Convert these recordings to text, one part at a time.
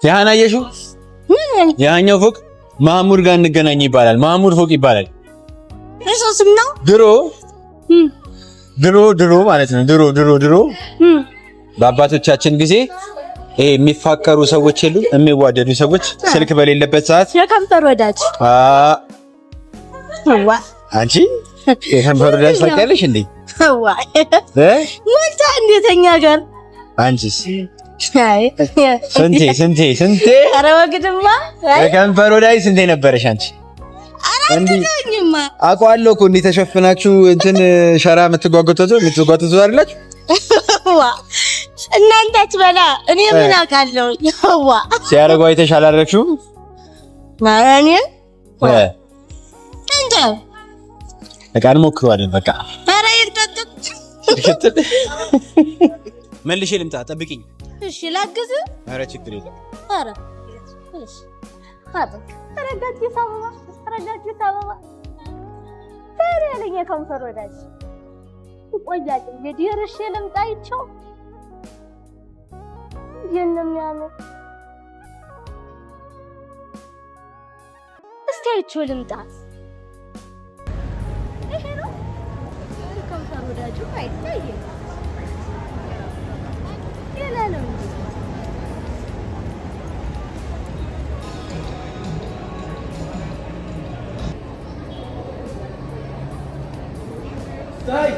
ያን አየሽው? ያኛው ፎቅ ማሙር ጋር እንገናኝ ይባላል። ማሙር ፎቅ ይባላል። እሱ ስም ነው። ድሮ ማለት ነው። ድሮ በአባቶቻችን ጊዜ የሚፋቀሩ ሰዎች የሉ የሚዋደዱ ሰዎች ስልክ በሌለበት ሰዓት የከንፈር ወዳጅ አንቺ የከንፈር ወዳጅ ታውቂያለሽ እንዴ? ሞልታ እንዴተኛ ጋር አንቺስ ስንቴ ኧረ ወግድማ የከንፈር ወዳጅ ስንቴ ነበረሽ አንቺ? አራተኛማ አውቀዋለሁ እኮ እንዴ ተሸፍናችሁ እንትን ሸራ የምትጓጉቱት አይደላችሁ? እናንተ አትበላ እኔ ምን አውቃለሁ? ሲያረጉ አይተሽ አላደረግሽውም? ማራኔ እንዴ በቃ እንሞክረዋለን። በቃ ኧረ ይርጠጥ መልሼ ልምጣ፣ ጠብቂኝ። እሺ ላግዝ። ኧረ ችግር የለም። ኧረ እሺ ተረጋጊ ሳበባ ኧረ ያለኝ የከንፈር ወዳጅ ቆያጭ እንግዲህ እርሽ ልምጣ ይቸው የሚያምር እስቲ አይቼው ልምጣ። ይሄ ነው ከንፈር ወዳጁ አይታየም። የለም ታይ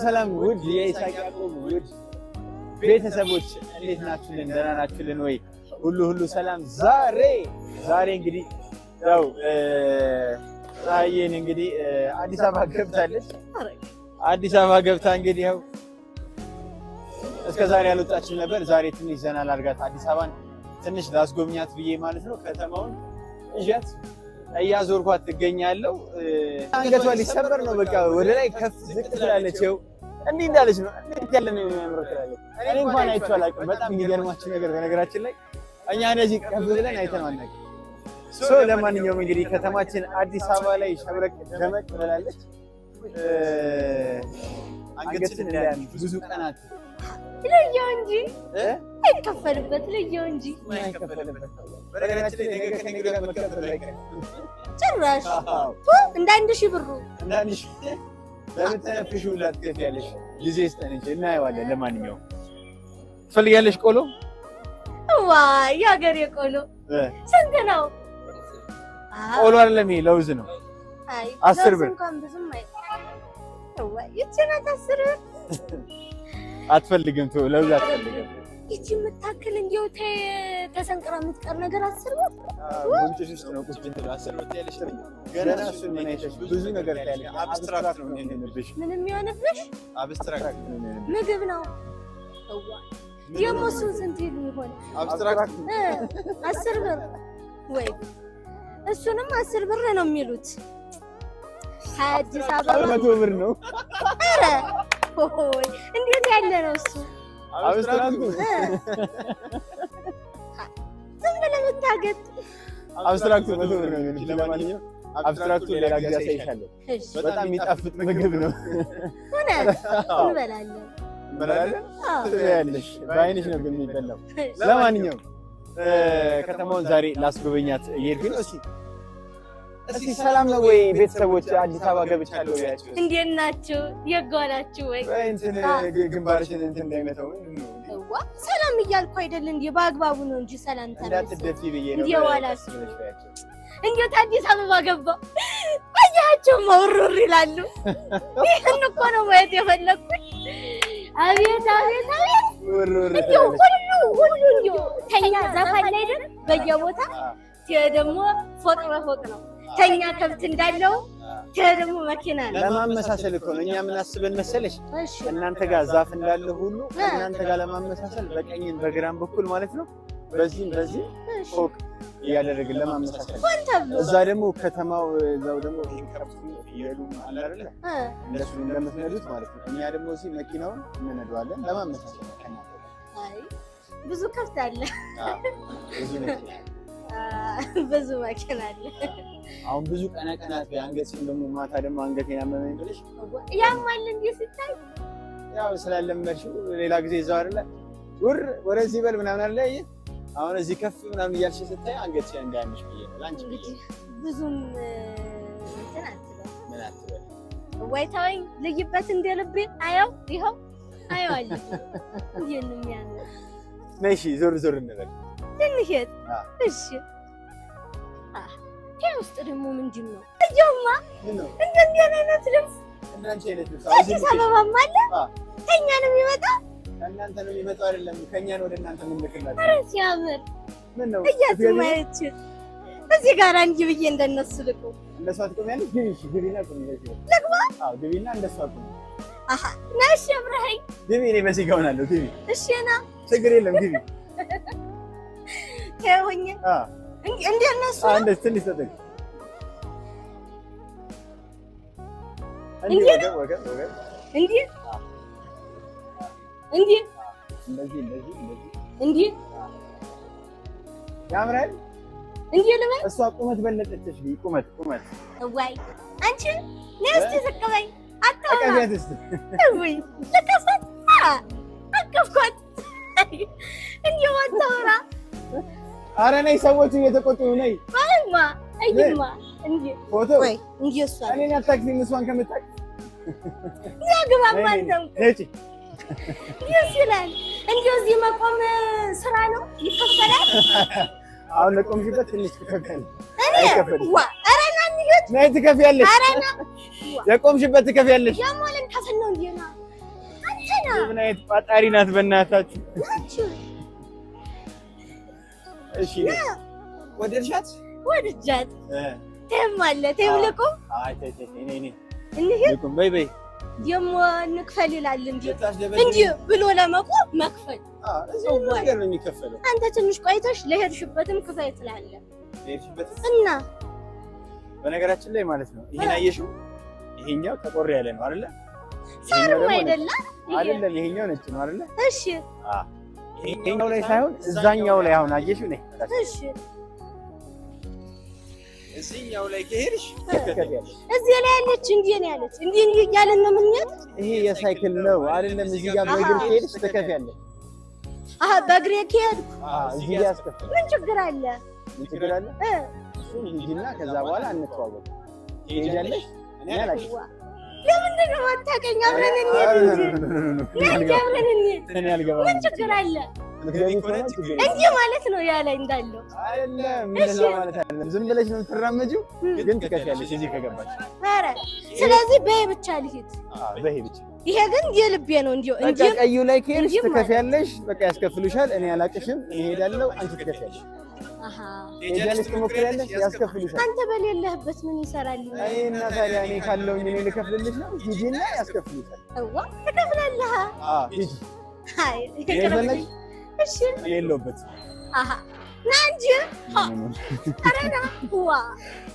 ሰላም ውድ የኢሳቅ ያዕቆብ ውድ ቤተሰቦች እንዴት ናችሁልን? ደህና ናችሁልን ወይ? ሁሉ ሰላም። ዛሬ እንግዲህ ያው ፀሐዬን እንግዲህ አዲስ አበባ ገብታለች። አዲስ አበባ ገብታ እንግዲህ ያው እስከ ዛሬ ያልወጣችም ነበር። ዛሬ ትንሽ ዘና ላድርጋት አዲስ አበባን ትንሽ ላስጎብኛት ብዬ ማለት ነው። ከተማውን እዣት እያዞርኳት ትገኛለሁ። አንገቷ ሊሰበር ነው። በቃ ወደ ላይ ከፍ ዝቅ ትላለች። ይኸው እንዲህ እንዳለች ነው። እንዴት ያለ ነው የሚያምረው ትላለች። እኔ እንኳን አይቼው አላውቅም። በጣም የሚገርማችሁ ነገር በነገራችን ላይ እኛ እንደዚህ ከፍ ብለን አይተነው አናውቅም። ለማንኛውም እንግዲህ ከተማችን አዲስ አበባ ላይ ሸብረቅ ደመቅ ብላለች። አንገትን እንዳያን ብዙ ቀናት ለየው እንጂ አይከፈልበት ለየው እንጂ አይከፈልበት። በነገራችን ላይ ነገ ከነገ ወዲያ መከፈል አይቀርም ጭራሽ እንደ 1000 ብሩ እንደ 1000 ለምን ተነፍሽው ላትከፍያለሽ? ጊዜ ስጠን እንጂ እናየዋለን። ለማንኛውም ትፈልጊያለሽ ቆሎ? ዋይ የሀገሬ ቆሎ ስንት ነው? ቆሎ አይደለም ይሄ ለውዝ ነው። አይ 10 ብር እንኳን ብዙም አይ ዋይ ይችላል 10 ብር አትፈልግም? ተው ለውዝ አትፈልግም? ይቺ የምታክል እንዲያው ተሰንቅራ የምትቀር ነገር 10 ብር ወንጭሽ ውስጥ ነው ቁጭ እንትን 10 ብር ያለሽ ገና እሱን ምን አይተሽ ብዙ ነገር ያለ አብስትራክት ነው የሚሆንብሽ። ምንም የሚሆንብሽ አብስትራክት ነው የሚሆንብሽ። ምግብ ነው ዋይ የሞሱ ስንት ይሆን? አብስትራክት 10 ብር ወይ እሱንም 10 ብር ነው የሚሉት። አዲስ አበባ 100 ብር ነው። ኧረ ሆይ እንዴት ያለ ነው እሱ? አብስትራክቱ ዝም ብለህ የምታገጥ አብስትራክቱ 100 ብር ነው። ለማንኛውም አብስትራክቱ ሌላ ጊዜ አሳይሻለሁ። በጣም የሚጣፍጥ ምግብ ነው። እንበላለን። ትበያለሽ፣ በዓይንሽ ነው የሚበላው። ለማንኛውም ከተማውን ዛሬ ላስጎበኛት እየሄድኩኝ ነው። እስኪ ሰላም ነው ወይ ቤተሰቦች? አዲስ አበባ ገብቻለሁ ያቸው። እንዴት ናችሁ? የጓላችሁ ወይ እንትን ግንባርሽን እንትን እንዳይመታው ሰላም እያልኩ አይደል እንዴ? በአግባቡ ነው እንጂ ሰላም እንዳትደፊ ብዬ ነው። እንዴዋላችሁ? እንዴት አዲስ አበባ ገባ አያቸው መውሩር ይላሉ። ይሄን እኮ ነው ማለት የፈለኩት። አቤት አቤት አቤት እንደው ሁሉ እንደው ተኛ ዘፋኝ ላይ አይደል? በየቦታ ደግሞ ፎቅ በፎቅ ነው። ተኛ ከብት እንዳለው ደግሞ መኪና ነው። ለማመሳሰል እኮ ነው። እኛ ምን አስበን መሰለሽ? እናንተ ጋር ዛፍ እንዳለ ሁሉ እናንተ ጋር ለማመሳሰል በቀኝም በግራም በኩል ማለት ነው በዚህ ፎቅ እያደረግን ለማመሳሰል። እዛ ደግሞ ከተማው እዛው ደግሞ ከብት ይሄዱ አለ አይደል? እንደሱ እንደምትነዱት ማለት ነው። እኛ ደግሞ እዚህ መኪናውን እንነዳዋለን ለማመሳሰል። አይ ብዙ ከብት አለ። ብዙ መኪና አለ። አሁን ብዙ ቀናት አንገትሽን ደግሞ ማታ ደግሞ አንገቴን አመመኝ ብለሽ ያማል እንዴ ስታይ? ያው ስላለመድሽው ሌላ ጊዜ እዛው አይደለ ወደዚህ በል ምናምን አለ። አሁን እዚህ ከፍ ምናምን እያልሽ ስታይ አንገትሽ እንዳያምሽ ብዬ ነው ላንቺ ብዬ። ብዙም እንትን አትበል። ምን አትበል ወይ ተወኝ ልይበት እንደ ልቤ ይኸው አየዋለሁ። ይሄንን ያለው ነሽ ዞር እንበል ትንሽ እሺ። ውስጥ ደግሞ ምንድን ነው? እየውማ እንደዚህ አይነት ልብስ አዲስ አበባም አለ። ከእኛ ነው የሚመጣው? ከእናንተ ነው የሚመጣው አይደለም፣ ከእኛ ነው ወደ እናንተ የምንልክላችሁ። ኧረ ሲያምር እያትማየች እዚህ ጋር እንጂ ብዬ እንደነሱ ልቁ እንደሷ ትቆሚያለሽ። ግቢና ቁሚ። ልግባ? አዎ ግቢና እንደሷ ቁሚ። ነሽ አብረኸኝ ግቢ። እኔ በዚህ ጋር ሆናለሁ። ግቢ። እሺ ና ችግር የለም ግቢ። ከሆኛ እንዴት ነሱ? እንደዚህ ትንሽ ተጠቅ እንዴ ወገን እንዴ እንደዚህ ያምራል። እንዴ ልበል? እሷ ቁመት በለጠችሽ። ቁመት ወይ አንቺ ነስቲ ዘቀበኝ አታውራ አቀበትስ ወይ ለከፈት አቀፍኳት እንዴ አታውራ። ኧረ ነይ፣ ሰዎቹ እየተቆጡ ነው። ነይ አይማ እንዴ ፎቶ ወይ እንዴ እሷ እኔን አታክሲም። እሷን ከምታክ ያግባ ማንተም ነጭ ይስላል። እንዴው እዚህ መቆም ስራ ነው ይከፈላል። አሁን ለቆምሽበት ትንሽ ትከፍያለሽ። ዋ አረና ንግት ነይ ትከፍያለሽ። አረና የቆምሽበት ትከፍያለሽ። ያሞለን ከፈል ነው እንዴ ነው አንተና ምን አይነት ቋጣሪ ናት በእናታችሁ። እሺ ወደድሻት? ወድጃት ተማለ ተብለቁ። አይ እኔ እንዴ በይ ደሞ እንክፈል ይላል እንዴ ብሎ ለመቆም መክፈል። እዚህ ነገር ነው የሚከፈለው። አንተ ትንሽ ቆይተሽ ለሄድሽበትም ክፈል ትላለህ። ለሄድሽበትም እና በነገራችን ላይ ማለት ነው ይሄን አየሽው? ይሄኛው ተቆር ያለ ነው አይደለ? ሳርም አይደለ? ይሄኛው ነጭ ነው አይደለ? እሺ ይሄኛው ላይ ሳይሆን እዛኛው ላይ አሁን አየሽው ነይ። እሺ እዚህኛው ላይ ከሄድሽ እዚህ ላይ ያለች እንዴ ነው ያለች እንዴ እያለን ነው የምንሄድ። ይሄ የሳይክል ነው አይደለም? እዚህ ጋር በእግር ከሄድሽ ትከፍያለሽ። በእግሬ ከሄድኩ እዚህ ጋር ያስከፍል። ምን ችግር አለ? እሱን ሂጂና ከዛ በኋላ እንተዋወቅ። ትሄጃለሽ። እኔ አላውቅም። ለምንድን ነው የማታውቀኝ? አብረን እንሂድ እንጂ አብረን እንሂድ። ምን ችግር አለ? እንዲህ ማለት ነው ያ ላይ እንዳለው አይደለም። እንደዛ ማለት አይደለም። ዝም ብለሽ ነው የምትራመጂው፣ ግን ትከፍያለሽ እዚህ ከገባሽ። ኧረ ስለዚህ በይ ብቻ ልሂድ። በይ ብቻ። ይሄ ግን የልቤ ነው እንዴ እንጂ ቀዩ ላይ ከሄድሽ ትከፍያለሽ። በቃ ያስከፍሉሻል። እኔ አላቅሽም። እሄዳለሁ፣ አንቺ ትከፍያለሽ። ሄጃለሽ፣ ትሞክሪያለሽ፣ ያስከፍሉሻል። አንተ በሌለህበት ምን ይሰራል? አይ እና ታዲያ እኔ ካለሁኝ እኔ ልከፍልልሽ ነው። ሂጂና ያስከፍሉሻል። ትከፍላለህ። ሂጂ። አይ ይሄ እሺ የለውበት ናንጂ አረና ዋ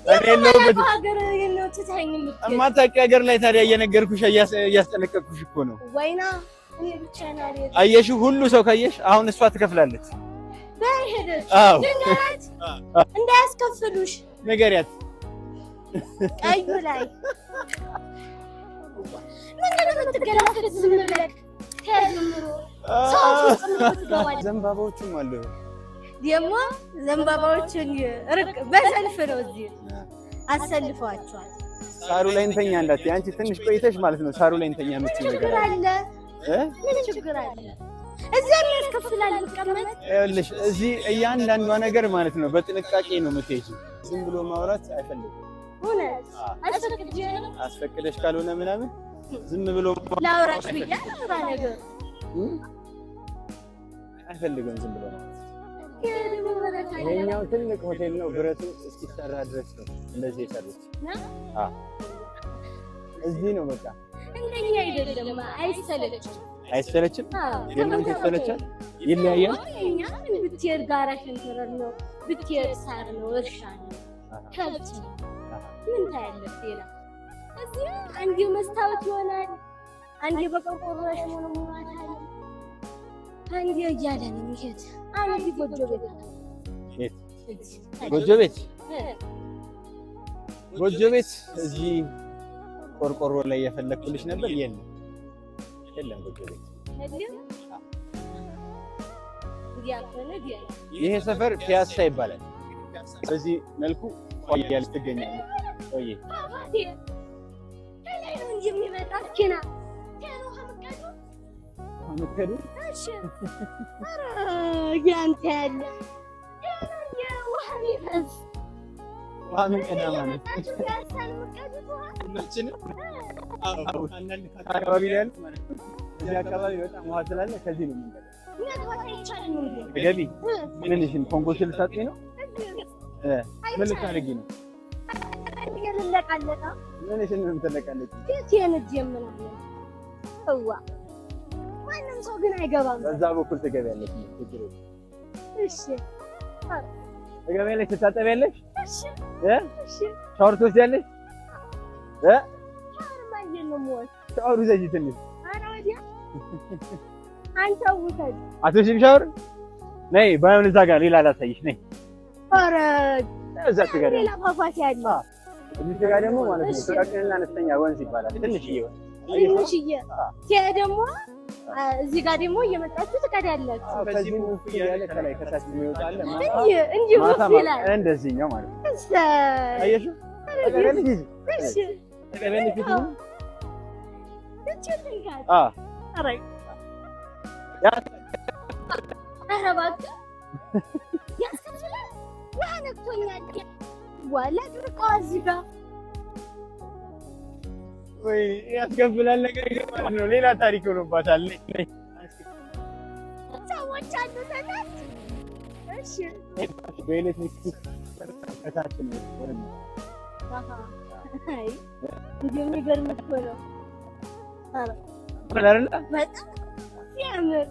ሀገር ነው ትታኝ የምትል የማታውቂ ሀገር ላይ ታዲያ እየነገርኩሽ እያስጠነቀቅኩሽ እኮ ነው። ወይና እኔ ብቻ ነው አየሽ፣ ሁሉ ሰው ካየሽ አሁን እሷ ትከፍላለች። በሄደች ድንገት እንዳያስከፍሉሽ ንገሪያት። ቀዩ ላይ ምንድን ነው የምትገላፈጥ? ዝም ብለህ ከጀምሮ ሰው ትገባለህ። ዘንባባዎቹም አሉ ደግሞ ዘንባባዎቹን ርቅ በሰልፍ ነው እዚህ አሰልፈዋቸዋል። ሳሩ ላይ እንተኛ እንዳትዪ አንቺ ትንሽ ቆይተሽ ማለት ነው። ሳሩ ላይ እንተኛ የምትይው ነገር አለ። ምን ችግር አለ? እዚህ ያስከፍላል ልቀመጥ። ይኸውልሽ እዚህ እያንዳንዷ ነገር ማለት ነው በጥንቃቄ ነው የምትሄጂው። ዝም ብሎ ማውራት አይፈልግም። እውነት አስፈቅደሽ ካልሆነ ምናምን ዝም ብሎ ላውራሽ ብዬሽ አውራ ነገር አይፈልግም። ዝም ብሎ ነው። ይሄኛው ትልቅ ሆቴል ነው። ብረቱ እስኪሰራ ድረስ ነው እንደዚህ የሰሩት። እዚህ ነው በቃ እንደኛ አይደለም። አይሰለችም? የእናንተ ይሰለቻል? ይለያያል? እኛ ብትሄድ ጋራ ሸንተረር ነው፣ ብትሄድ ሳር ነው፣ እርሻ ነው፣ ከብት ነው። ምን ታያለሽ ሌላ? እዚህ አንዴ መስታወት ይሆናል፣ አንዴ በቆርቆሮ ያሽሞነሙናታል፣ አንዴ እያለ ነው የሚሄድ። አንዴ ጎጆ ቤት ጎጆ ቤት ጎጆ ቤት እዚህ ቆርቆሮ ላይ የፈለኩልሽ ነበር። የለም ጎጆ ቤት። ይሄ ሰፈር ፒያሳ ይባላል። በዚህ መልኩ ቆያል ትገኛለች። ቆይ ውሃ ምን ቀዳ ማለት አካባቢ ላይ ያሉት ማለት ነው። እዚህ አካባቢ በጣም ውሃ ስላለ ከዚህ ነው የምንቀዳው። ገቢ ምንሽን ኮንጎሽን ልታጥቢ ነው? ምን ልታደርጊ ነው? ምንሽን ነው የምትለቃለች? ማንም ሰው ግን አይገባም። በዛ በኩል ትገቢያለሽ። እሺ ትገቢያለሽ፣ ትታጠቢያለሽ። እሺ ሻወር ትወስጃለሽ? ሻወር ውሰጂ ትንሽ። አንተ ውሰድ። አትወስጂም ሻወር? ነይ ባይሆን እዛ ጋር ሌላ ላሳይሽ። ነይ ኧረ እዛ ጋር ሌላ ፏፏቴ አለ። እዚህ ጋር ደግሞ ማለት ነው ጥቃቅንና አነስተኛ ወንዝ ይባላል። ትንሽዬ ወንዝ ትንሽዬ ደግሞ እዚህ ጋር ደግሞ እየመጣችሁ ትቀዳላችሁ። ከዚህ ሙፍ እያለ ከላይ ከታች የሚወጣ አለ። እንጂ ሙፍ ይላል እንደዚህኛው ማለት ነው። አየሽው? እሺ ተቀበለሽ ይሁን ወይ ያስከፍላል። ነገር ማለት ነው ሌላ ታሪክ ሆኖባታል። ሰዎች አሉ ተናት። እሺ በኤሌክትሪክ ከታች ነው ወረድ። አይ የሚገርም እኮ ነው። በጣም ሲያምር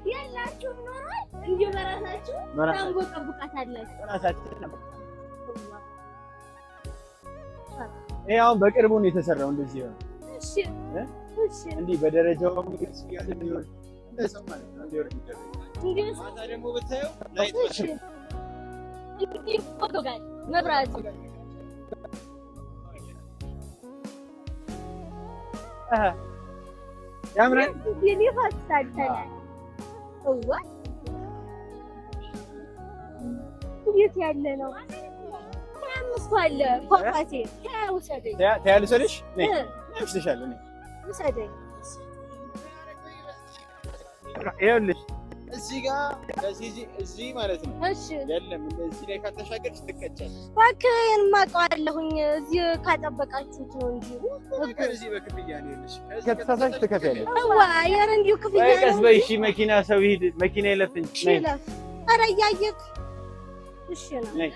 ያላችሁም ኖሯል። እንዲሁ በራሳችሁ ታንቦቀቡቃታላችሁ። ይሄ አሁን በቅርቡ ነው የተሰራው። እንደዚህ ነው። እሺ እሺ እንዲህ በደረጃው እንደሰው ማለት ነው። እንዲሁ ማታ ደግሞ ብታየው ላይት መብራት ያምራል። እንዴት ያለ ነው? አለ ፏፏቴ ታያለሽ። ነይ እወስድሻለሁ። ነይ ውሰደኝ። ይኸውልሽ እዚህ ጋር እዚህ ማለት ነው። እሺ የለም እዚህ ላይ ካልተሻገርሽ ትቀጫለሽ። እባክህ የማውቀዋለሁኝ እዚህ ካጠበቃችሁት ነው እንጂ እዚህ በክፍያ ነው ያለሽ። ከተሳሳሽ ትከፍያለሽ። ኧረ እንዲሁ ክፍያ ነው። ቀስ በይ እሺ። መኪና ሰው ይሄድ መኪና ይለፍ እንጂ ነይ። ኧረ እያየህ እሺ ነው። ነይ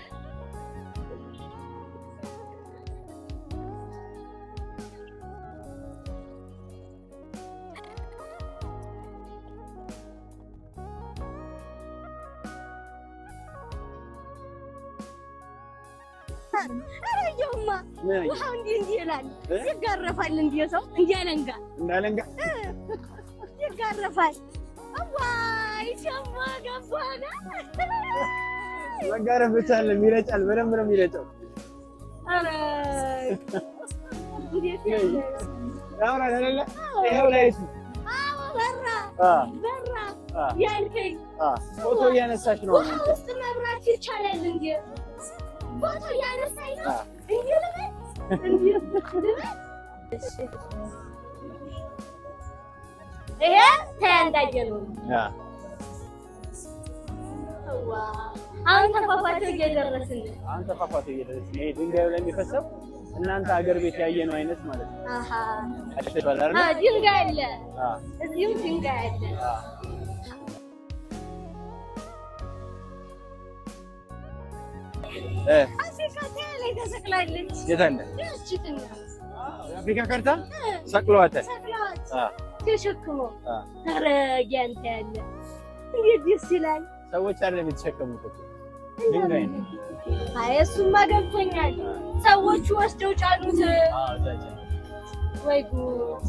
አረጀውማ ውሃው እንዲህ ይላል ይጋረፋል እንዴ ሰው እንዲያለንጋ እንዳለንጋ ይጋረፋል አዋይ ሸማ ገባና መጋረፍ ብቻ አይደለም ይረጫል በደንብ ነው የሚረጨው አረ እንዴት ያውራ አይደለ ይሄው ላይ በራ ያልከኝ ፎቶ እያነሳሽ ነው ውስጥ መብራት ይቻላል እንዴ ፎቶ እያነሳኝ ነው እንዴ ይሄ ታንዳጀሉ አሁን ተፋፋቴው እየደረስን ይሄ ድንጋዩ ላይ የሚፈሰው እናንተ ሀገር ቤት ያየነው አይነት ማለት ነው። አሃ ድንጋይ አለ እዚህም ድንጋይ አለ። አፍሪካ ላይ ተሰቅላለች። የት አለ? አፍሪካ ካርታ ሰቅለዋታል። ተሸክሞ ተረጋንተ ያለ እንዴት ደስ ይላል። ሰዎች አይደለም የተሸከሙት ድንጋይ ነው። አይ እሱማ ገብቶኛል። ሰዎቹ ወስደው ጫኑት። ወይ ጉድ!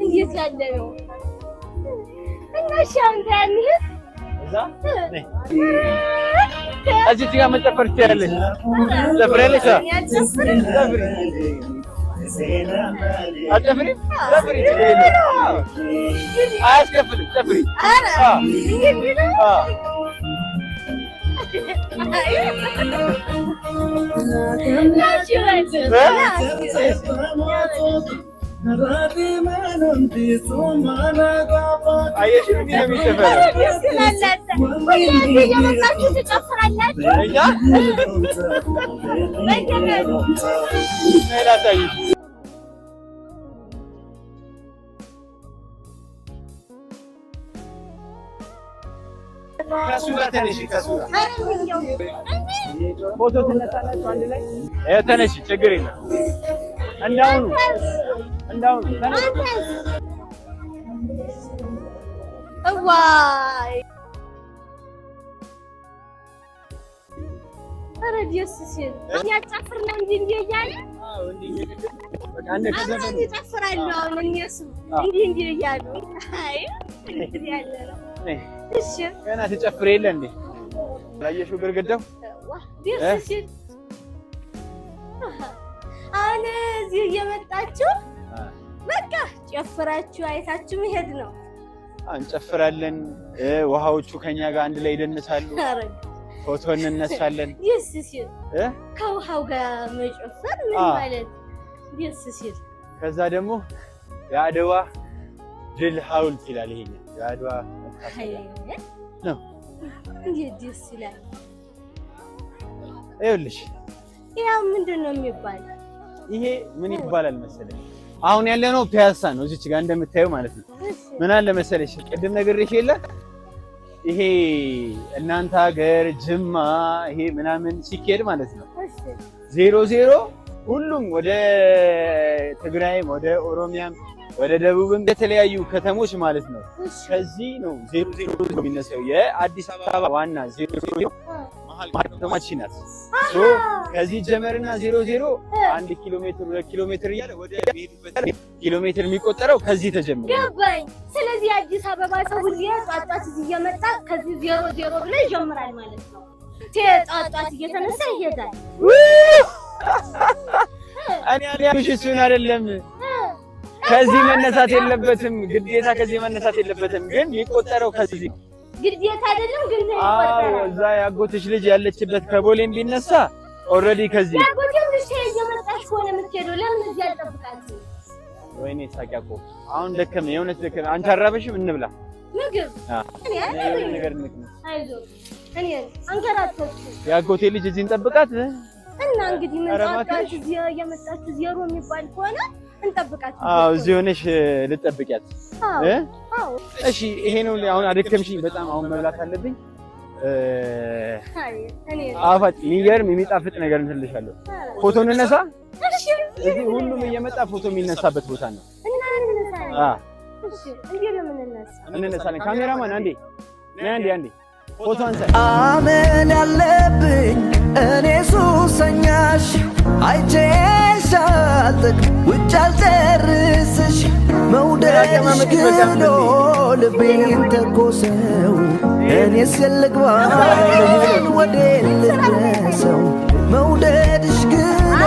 እንዴት ያለ ነው! እና ሻንታ ያንህ እዛ እዚህ ጋር መጨፈር ትችላለሽ። ዘፍሬልሽ አጨፍሪ ዘፍሪ አያስከፍልም። ዘፍሪ ፎቶ ትነሳላችሁ አንድ ላይ ተነሽ፣ ችግር የለም። እንዳሁኑ እዋይ ኧረ ደስ ሲል ያጫፍር ነው እንጂ እንዲህ እያለ ይጨፍራሉ። አሁን እነሱ እንዲህ እያሉ አይ እንግዲህ ያለ ነው። እሺ ገና ትጨፍር የለ እንዴ? ላየሽው ግርግዳው ደስ ሲል አሁን እዚህ እየመጣችሁ በቃ ጨፍራችሁ አይታችሁ መሄድ ነው። እንጨፍራለን። ውሃዎቹ ከኛ ጋር አንድ ላይ ይደንሳሉ። ፎቶ እንነሳለን። ደስ ሲል ከውሃው ጋር መጨፈር ምን ማለት ደስ ሲል። ከዛ ደግሞ የአድዋ ድል ሐውልት ይላል። ይሄኛው የአድዋ ነው። እንዴት ደስ ይላል! ይኸውልሽ ያው ምንድን ነው የሚባለው? ይሄ ምን ይባላል መሰለኝ? አሁን ያለነው ፒያሳ ነው፣ እዚች ጋር እንደምታየው ማለት ነው። ምን አለ መሰለሽ ቅድም ነግሬሽ የለ ይሄ እናንተ ሀገር ጅማ ይሄ ምናምን ሲኬድ ማለት ነው 00 ሁሉም ወደ ትግራይም ወደ ኦሮሚያም ወደ ደቡብም የተለያዩ ከተሞች ማለት ነው። ከዚህ ነው 00 የሚነሳው። የአዲስ አበባ ዋና 00 መሀል ከተማችን ናት። ከዚህ ጀመርና 00 1 ኪሎ ሜትር 2 ኪሎ ሜትር እያለ ወደ ኪሎ ሜትር የሚቆጠረው ከዚህ ተጀምሮ ገባኝ። ስለዚህ አዲስ አበባ ሰው ሁሌ ጧጧት እዚህ እየመጣ ከዚህ 00 ብሎ ይጀምራል ማለት ነው። ጧጧት እየተነሳ ይሄዳል። እኔ ያልኩሽ እሱን አይደለም። ከዚህ መነሳት የለበትም ግዴታ፣ ከዚህ መነሳት የለበትም ግን የሚቆጠረው ከዚህ ግዴታ አይደለም ግን ይቆጠራል። እዛ ያጎትሽ ልጅ ያለችበት ከቦሌም ቢነሳ ኦልሬዲ ከዚህ ያጎትሽ ልጅ እየመጣሽ ሆነ የምትሄደው ለምን እዚህ አልጠብቃትም? ወይኔ ሳቂያቆ አሁን ደከመኝ፣ የእውነት ደከመኝ። አንቺ አራበሽም? እንብላ ምግብ እኔ ነገር እንቅም። አይዞህ እኔ አንገራተኩ። ያጎቴ ልጅ እዚህ እንጠብቃት እና እንግዲህ ምን ታውቃለሽ፣ እዚህ እየመጣችሁ ዜሮ የሚባል ከሆነ እንጠብቃት። አዎ እዚህ ሆነሽ ልጠብቂያት። አዎ እሺ ይሄ ነው። አሁን አደከምሽኝ በጣም። አሁን መብላት አለብኝ። ጣፋጭ የሚገርም የሚጣፍጥ ነገር እንትልሻለሁ። ፎቶ እንነሳ። እሺ እዚህ ሁሉም እየመጣ ፎቶ የሚነሳበት ቦታ ነው። እና እንነሳለን። እሺ እንዴት ነው የምንነሳ? እንነሳለን። ካሜራማን አንዴ አንዴ ፎቶ አንሳ። አመል ያለብኝ እኔ ሱሰኛሽ አይቼሽ አልጠግብ ውጭ አልጨርስሽ መውደድሽ ግሎ ልቤን ተኮሰው እኔስ የልግባ ወዴ ልድረሰው መውደድሽ ግሎ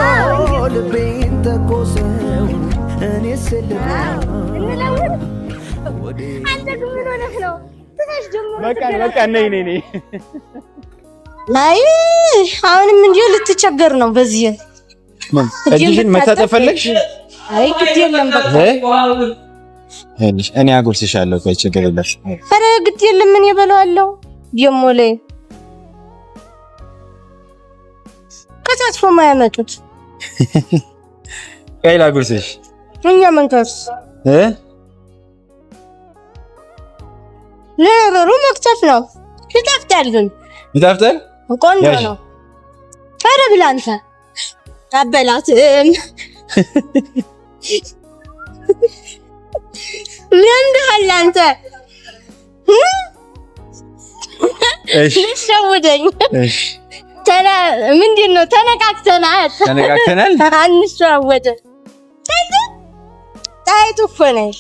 ልቤን ተኮሰው እኔስ የልግባ አንተ ግን ምን ሆነህ ነው? በቃ ነይ ላይ አሁንም እንዲሁ ልትቸገር ነው። በዚህ እጅሽን መታጠብ ፈለግሽ? አይ ግድ የለም በቃ እኔ አጎርስሻለሁ። ቆይ ችግር የለም። ኧረ ግድ የለም ምን ይበላዋለሁ ደሞ ላይ ከታትፎ ማያመጡት ቆይ ላጉርስሽ። እኛ መንከስ ለነገሩ መክተፍ ነው። ይጣፍጣል ግን ይጣፍጣል። ቆንጆ ነው። ኧረ ብላ አንተ አበላትም ለእንደህ አንተ እሺ ልትሸውደኝ ምንድን ነው? ተነቃቅተናል። አንሸዋወድም። ጣይቱ እኮ ነሽ።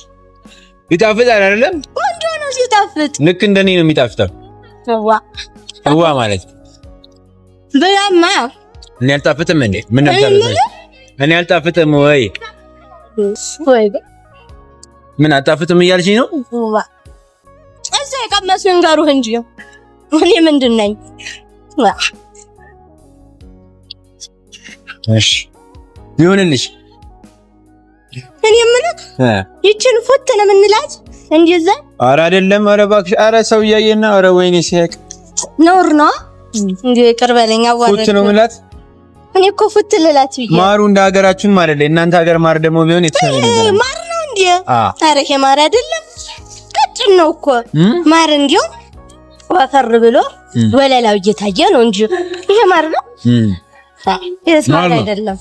ይጣፍጣል አይደለም? ቆንጆ ነው ሲጣፍጥ። ልክ እንደኔ ነው የሚጣፍጠው። እዋ ማለት ብላማ እኔ አልጣፍጥም እንዴ? ምን አልጣፍጥም? እኔ አልጣፍጥም ወይ ምን አልጣፍጥም እያልሽኝ ነው? እዛ የቀመሱ ንገሩህ እንጂ እኔ ምንድን ነኝ? እሺ ይሁንልሽ። እኔ የምልህ ይችን ፉት ነው የምንላት እንደዛ? ኧረ አይደለም። ኧረ እባክሽ። ኧረ ሰው እያየና ኧረ ወይኔ ሲያቅ ነውር ነው እንዴ? ቅር በለኝ። አዋረድ ፉት ነው የምላት። እኔ እኮ ፉት ልላት ብዬ ማሩ እንደ ሀገራችን ማለት ነው። እናንተ ሀገር ማር ደግሞ ቢሆን የተሻለ ነገር ማር ነው እንዴ? ኧረ ይሄ ማር አይደለም፣ ቀጭን ነው እኮ ማር። እንዲሁ ወፈር ብሎ ወለላው እየታየ ነው እንጂ ይሄ ማር ነው? ይሄ ማር አይደለም፣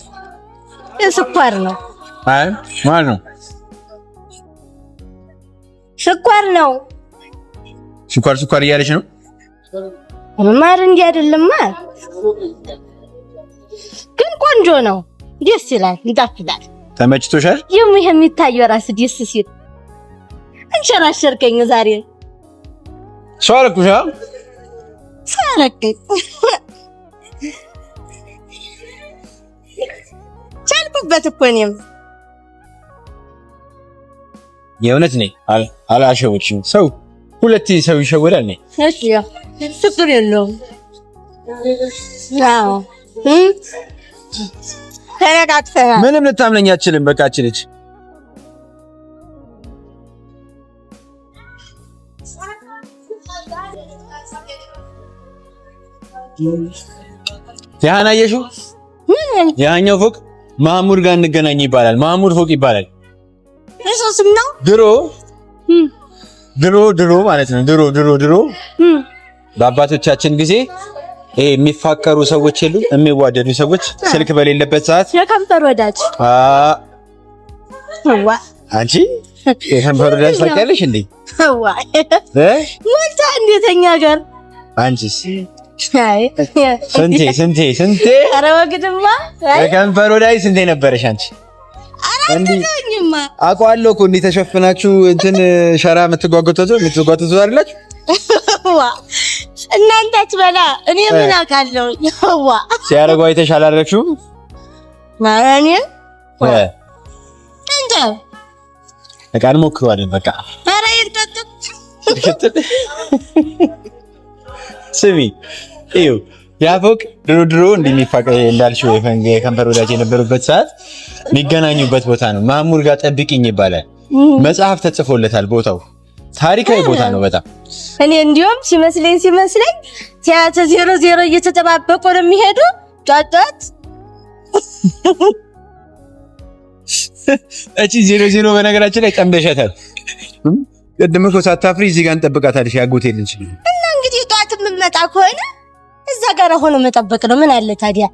ይሄ ስኳር ነው። አይ ማር ነው፣ ስኳር ነው። ስኳር እያለች ነው። ማር እንዲህ አይደለም። ማር ግን ቆንጆ ነው፣ ደስ ይላል፣ ይጣፍጣል። ተመችቶሻል? ይሄ የሚታየው ራስ ደስ ሲል አንሸራሸርከኝ ዛሬ። ሷረኩሻ ሳረከኝ ቻልኩበት እኮ እኔም የእውነት ነኝ። አላሸወችም። ሰው ሁለት ሰው ይሸወዳል ነኝ። እሺ ችግር የለውም። አዎ ተረጋግተናል። ምንም ልታምነኝ አትችልም። በቃ አትችልች። ያህን አየሽው? ያኛው ፎቅ ማሙር ጋር እንገናኝ ይባላል። ማሙር ፎቅ ይባላል። እሱ ስም ነው። ድሮ ማለት ነው። ድሮ በአባቶቻችን ጊዜ የሚፋቀሩ ሰዎች የሉ፣ የሚዋደዱ ሰዎች ስልክ በሌለበት ሰዓት የከንፈር ወዳጅ። አንቺ የከንፈር ወዳጅ ታውቂያለሽ እንዴ? ሞልታ እንዴተኛ ጋር አንቺስ? አይ ስንቴ ኧረ ወግድማ የከንፈር ወዳጅ ስንቴ ነበረሽ አንቺ? አራተኛማ አውቀዋለሁ እኮ እንዴ ተሸፍናችሁ እንትን ሸራ የምትጓጓቱት አይደላችሁ? እናንተ አትበላ እኔ ምን አውቃለሁ? ሲያደርጉ አይተሽ አላደረግሽውም? ማራኔ እንዴ በቃ እንሞክረዋለን። በቃ ኧረ ይርጠጥ ስሚ እዩ ያ ፎቅ ድሮ እንደሚፋቀር እንዳልሽው የከንፈር ወዳጅ የነበሩበት ሰዓት የሚገናኙበት ቦታ ነው። ማሙር ጋር ጠብቂኝ ይባላል። መጽሐፍ ተጽፎለታል። ቦታው ታሪካዊ ቦታ ነው በጣም። እኔ እንዲያውም ሲመስለኝ ቲያትር 00 እየተጠባበቁ ነው የሚሄዱ ጫጫት። እቺ 00 በነገራችን ላይ ጠምደሻታል። ቅድም እኮ ሳታፍሪ እዚህ ጋር እንጠብቃታለሽ። ያጎቴ ልጅ እና እንግዲህ ጧት የምመጣ ከሆነ እዛ ጋር ሆኖ መጠበቅ ነው። ምን አለ ታዲያ?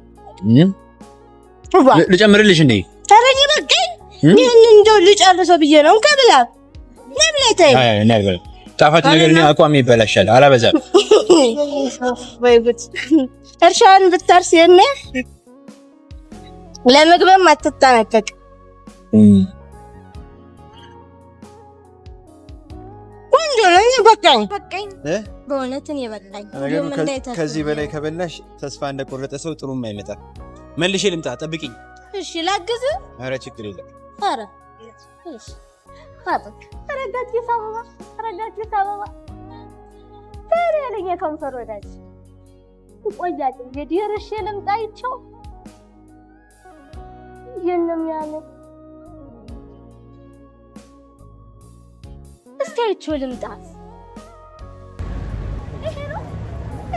ልጨምርልሽ እንዴ? ታረኝ በቃኝ። ይሄን እንደው ልጨርሰው ብዬ ነው። ከብላ ነብለታይ አይ ነበር ጣፋጭ ነገር ነው። አቋም ይበላሻል። አላበዛም። ወይ ጉድ! እርሻን ብታርስ የኔ ለምግብም አትጠነቀቅ። ቆንጆ ነኝ። በቃኝ በእውነት እኔ በቃኝ። ከዚህ በላይ ከበላሽ ተስፋ እንደቆረጠ ሰው ጥሩም አይመጣም። መልሼ ልምጣ፣ ጠብቂኝ። እሺ ላግዝ? ኧረ ችግር የለም። ኧረ እሺ ተረጋጊ ሳበባ፣ ተረጋጊ ሳበባ። ታዲያ ያለኝ ከንፈር ወዳጅ ይቆያል እንግዲህ እርሼ ልምጣ ይቸው የለም ያለ እስቲ አይቼው ልምጣ። ይሄ ነው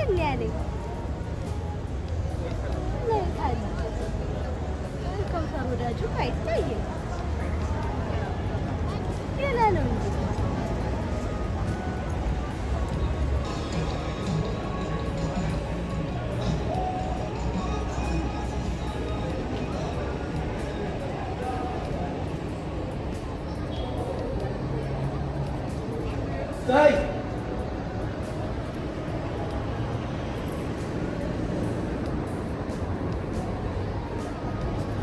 እኔ ያለኝ ለካል ከንፈር ወዳጁ አይታየም ሌላ ነው እንጂ ታይ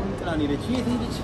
እንትናን ሄደች። የት ሄደች?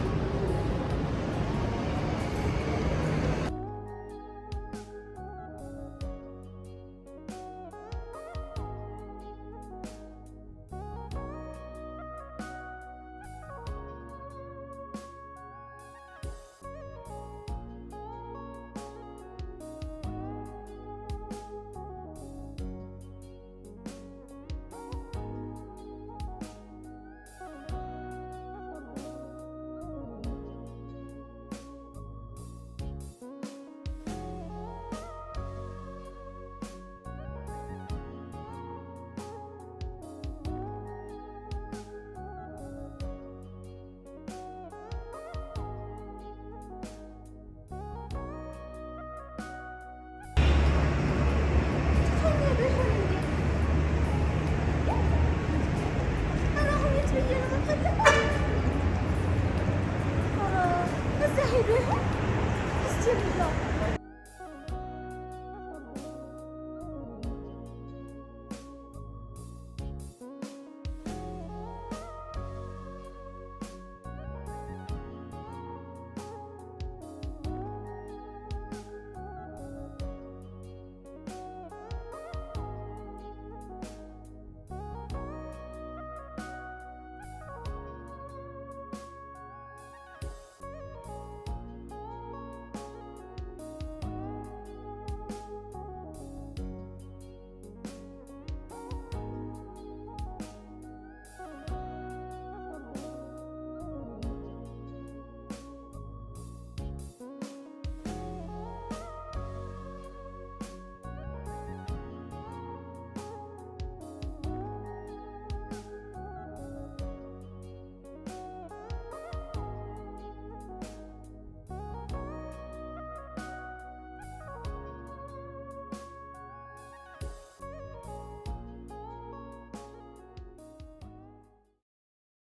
Let's